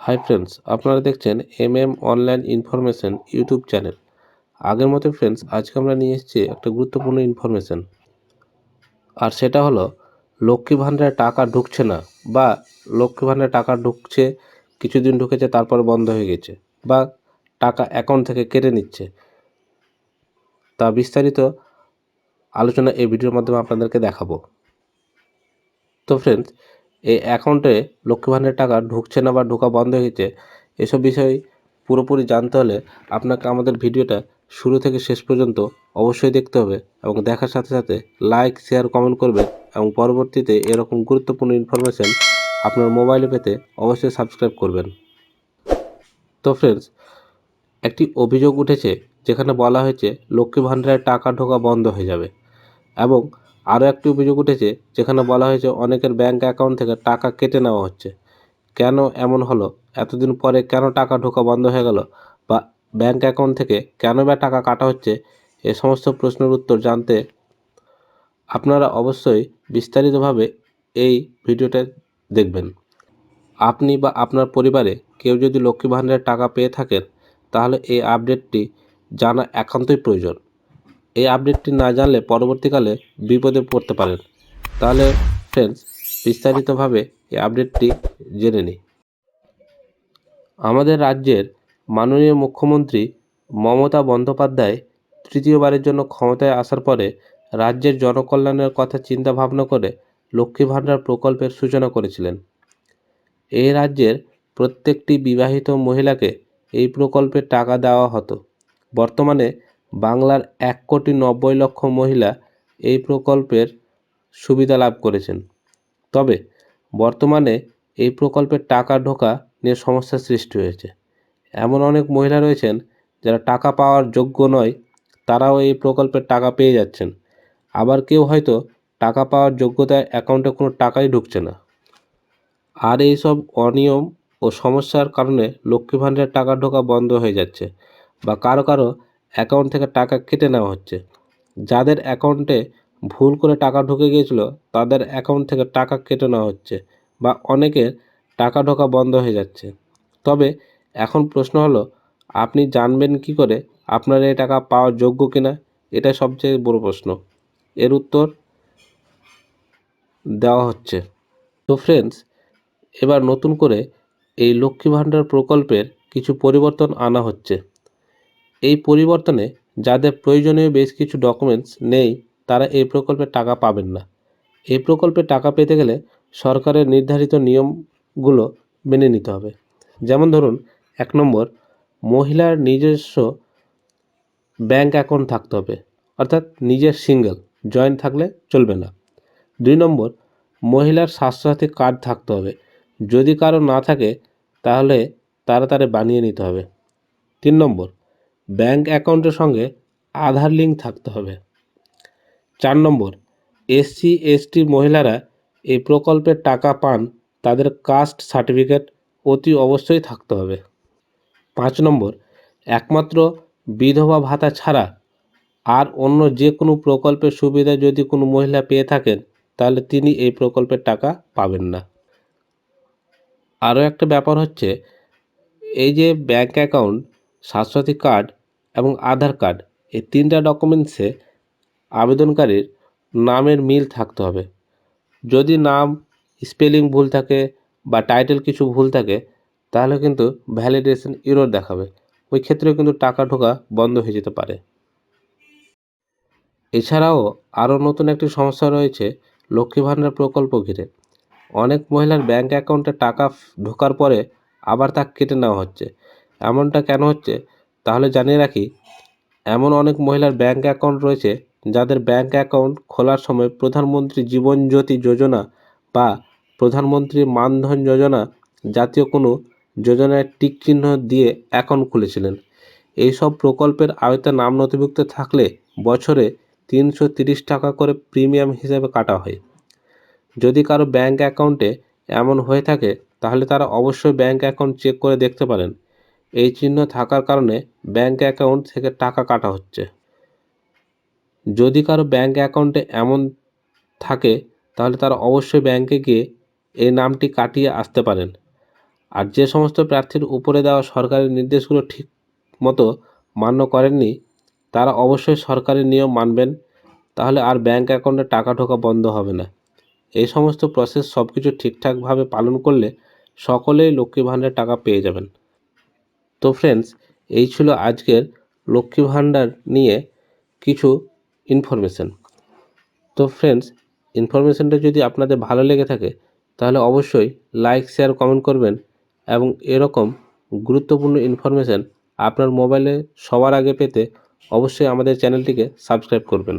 Hi friends, আপনারা দেখছেন online information YouTube channel. আগের মতো ফ্রেন্ডস, আজকে আমরা নিয়ে এসেছি একটা গুরুত্বপূর্ণ ইনফরমেশন। আর সেটা হলো লক্ষ্মী ভাণ্ডারে টাকা ঢুকছে না, বা লক্ষ্মী ভাণ্ডারে টাকা ঢুকছে, কিছুদিন ঢুকেছে তারপর বন্ধ হয়ে গেছে, বা টাকা অ্যাকাউন্ট থেকে কেটে নিচ্ছে। তা বিস্তারিত আলোচনা এই ভিডিওর মাধ্যমে আপনাদেরকে দেখাবো। তো ফ্রেন্ডস, এই অ্যাকাউন্টে লক্ষ্মী ভাণ্ডারের টাকা ঢুকছে না বা ঢোকা বন্ধ হয়ে গেছে, এসব বিষয় পুরোপুরি জানতে হলে আপনাকে আমাদের ভিডিওটা শুরু থেকে শেষ পর্যন্ত অবশ্যই দেখতে হবে, এবং দেখার সাথে সাথে লাইক, শেয়ার, কমেন্ট করবেন, এবং পরবর্তীতে এরকম গুরুত্বপূর্ণ ইনফরমেশন আপনার মোবাইলে পেতে অবশ্যই সাবস্ক্রাইব করবেন। তো ফ্রেন্ডস, একটি অভিযোগ উঠেছে যেখানে বলা হয়েছে লক্ষ্মী ভাণ্ডারের টাকা ঢোকা বন্ধ হয়ে যাবে, এবং আরও একটি অভিযোগ উঠেছে যেখানে বলা হয়েছে অনেকের ব্যাঙ্ক অ্যাকাউন্ট থেকে টাকা কেটে নেওয়া হচ্ছে। কেন এমন হলো? এতদিন পরে কেন টাকা ঢোকা বন্ধ হয়ে গেল, বা ব্যাঙ্ক অ্যাকাউন্ট থেকে কেন বা টাকা কাটা হচ্ছে? এ সমস্ত প্রশ্নের উত্তর জানতে আপনারা অবশ্যই বিস্তারিতভাবে এই ভিডিওটা দেখবেন। আপনি বা আপনার পরিবারে কেউ যদি লক্ষ্মী ভাণ্ডারের টাকা পেয়ে থাকেন, তাহলে এই আপডেটটি জানা একান্তই প্রয়োজন। এই আপডেটটি না জানলে পরবর্তীকালে বিপদে পড়তে পারেন। তাহলে ফ্রেন্ডস, বিস্তারিতভাবে এই আপডেটটি জেনে নিই। আমাদের রাজ্যের মাননীয় মুখ্যমন্ত্রী মমতা বন্দ্যোপাধ্যায় তৃতীয়বারের জন্য ক্ষমতায় আসার পরে রাজ্যের জনকল্যাণের কথা চিন্তা ভাবনা করে লক্ষ্মী ভাণ্ডার প্রকল্পের সূচনা করেছিলেন। এই রাজ্যের প্রত্যেকটি বিবাহিত মহিলাকে এই প্রকল্পের টাকা দেওয়া হতো। বর্তমানে বাংলার 1,90,00,000 মহিলা এই প্রকল্পের সুবিধা লাভ করেছেন। তবে বর্তমানে এই প্রকল্পের টাকা ঢোকা নিয়ে সমস্যার সৃষ্টি হয়েছে। এমন অনেক মহিলা রয়েছেন যারা টাকা পাওয়ার যোগ্য নয়, তারাও এই প্রকল্পের টাকা পেয়ে যাচ্ছেন। আবার কেউ হয়তো টাকা পাওয়ার যোগ্যতায় অ্যাকাউন্টে কোনো টাকাই ঢুকছে না। আর এইসব অনিয়ম ও সমস্যার কারণে লক্ষ্মী ভাণ্ডারের টাকা ঢোকা বন্ধ হয়ে যাচ্ছে, বা কারো কারো অ্যাকাউন্ট থেকে টাকা কেটে নেওয়া হচ্ছে। যাদের অ্যাকাউন্টে ভুল করে টাকা ঢুকে গিয়েছিল, তাদের অ্যাকাউন্ট থেকে টাকা কেটে নেওয়া হচ্ছে, বা অনেকের টাকা ঢোকা বন্ধ হয়ে যাচ্ছে। তবে এখন প্রশ্ন হলো, আপনি জানবেন কি করে আপনার এই টাকা পাওয়ার যোগ্য কিনা? এটা সবচেয়ে বড় প্রশ্ন। এর উত্তর দেওয়া হচ্ছে। তো ফ্রেন্ডস, এবার নতুন করে এই লক্ষ্মী ভাণ্ডার প্রকল্পের কিছু পরিবর্তন আনা হচ্ছে। এই পরিবর্তনে যাদের প্রয়োজনীয় বেশ কিছু ডকুমেন্টস নেই, তারা এই প্রকল্পের টাকা পাবেন না। এই প্রকল্পে টাকা পেতে গেলে সরকারের নির্ধারিত নিয়মগুলো মেনে নিতে হবে। যেমন ধরুন, 1 নম্বর, মহিলার নিজস্ব ব্যাঙ্ক অ্যাকাউন্ট থাকতে হবে, অর্থাৎ নিজের সিঙ্গেল, জয়েন্ট থাকলে চলবে না। 2 নম্বর, মহিলার স্বাস্থ্যসাথী কার্ড থাকতে হবে। যদি কারো না থাকে তাহলে তাড়াতাড়ি বানিয়ে নিতে হবে। 3 নম্বর, ব্যাঙ্ক অ্যাকাউন্টের সঙ্গে আধার লিঙ্ক থাকতে হবে। 4 নম্বর, SC/ST মহিলারা এই প্রকল্পের টাকা পান, তাদের কাস্ট সার্টিফিকেট অতি অবশ্যই থাকতে হবে। 5 নম্বর, একমাত্র বিধবা ভাতা ছাড়া আর অন্য যে কোনো প্রকল্পের সুবিধা যদি কোনো মহিলা পেয়ে থাকেন, তাহলে তিনি এই প্রকল্পের টাকা পাবেন না। আরও একটা ব্যাপার হচ্ছে, এই যে ব্যাঙ্ক অ্যাকাউন্ট, স্বাস্থ্যসাথী কার্ড এবং আধার কার্ড, এই 3টা ডকুমেন্টসে আবেদনকারীর নামের মিল থাকতে হবে। যদি নাম স্পেলিং ভুল থাকে বা টাইটেল কিছু ভুল থাকে, তাহলে কিন্তু ভ্যালিডেশন এরর দেখাবে। ওই ক্ষেত্রেও কিন্তু টাকা ঢোকা বন্ধ হয়ে যেতে পারে। এছাড়াও আরও নতুন একটি সমস্যা রয়েছে লক্ষ্মী ভাণ্ডার প্রকল্প ঘিরে। অনেক মহিলার ব্যাঙ্ক অ্যাকাউন্টে টাকা ঢোকার পরে আবার তা কেটে নেওয়া হচ্ছে। এমনটা কেন হচ্ছে? তাহলে জানিয়ে রাখি, এমন অনেক মহিলার ব্যাঙ্ক অ্যাকাউন্ট রয়েছে যাদের ব্যাঙ্ক অ্যাকাউন্ট খোলার সময় প্রধানমন্ত্রী জীবন জ্যোতি যোজনা বা প্রধানমন্ত্রী মানধন যোজনা জাতীয় কোনো যোজনায় টিক চিহ্ন দিয়ে অ্যাকাউন্ট খুলেছিলেন। এই সব প্রকল্পের আওতায় নাম নথিভুক্ত থাকলে বছরে 330 টাকা করে প্রিমিয়াম হিসেবে কাটা হয়। যদি কারো ব্যাঙ্ক অ্যাকাউন্টে এমন হয়ে থাকে, তাহলে তারা অবশ্যই ব্যাঙ্ক অ্যাকাউন্ট চেক করে দেখতে পারেন। এই চিহ্ন থাকার কারণে ব্যাঙ্ক অ্যাকাউন্ট থেকে টাকা কাটা হচ্ছে। যদি কারো ব্যাঙ্ক অ্যাকাউন্টে এমন থাকে, তাহলে তারা অবশ্যই ব্যাঙ্কে গিয়ে এই নামটি কাটিয়ে আসতে পারেন। আর যে সমস্ত প্রার্থীর উপরে দেওয়া সরকারি নির্দেশগুলো ঠিক মতো মান্য করেননি তারা অবশ্যই সরকারি নিয়ম মানবেন, তাহলে আর ব্যাংক অ্যাকাউন্টে টাকা ঢোকা বন্ধ হবে না। এই সমস্ত প্রসেস সব কিছু ঠিকঠাকভাবে পালন করলে সকলেই লক্ষ্মী ভাণ্ডার টাকা পেয়ে যাবেন। তো ফ্রেন্ডস, এই ছিল আজকের লক্ষ্মী ভাণ্ডার নিয়ে কিছু ইনফরমেশন। তো ফ্রেন্ডস, ইনফরমেশনটা যদি আপনাদের ভালো লেগে থাকে তাহলে অবশ্যই লাইক, শেয়ার, কমেন্ট করবেন এবং এরকম গুরুত্বপূর্ণ ইনফরমেশন আপনার মোবাইলে সবার আগে পেতে অবশ্যই আমাদের চ্যানেলটিকে সাবস্ক্রাইব করবেন।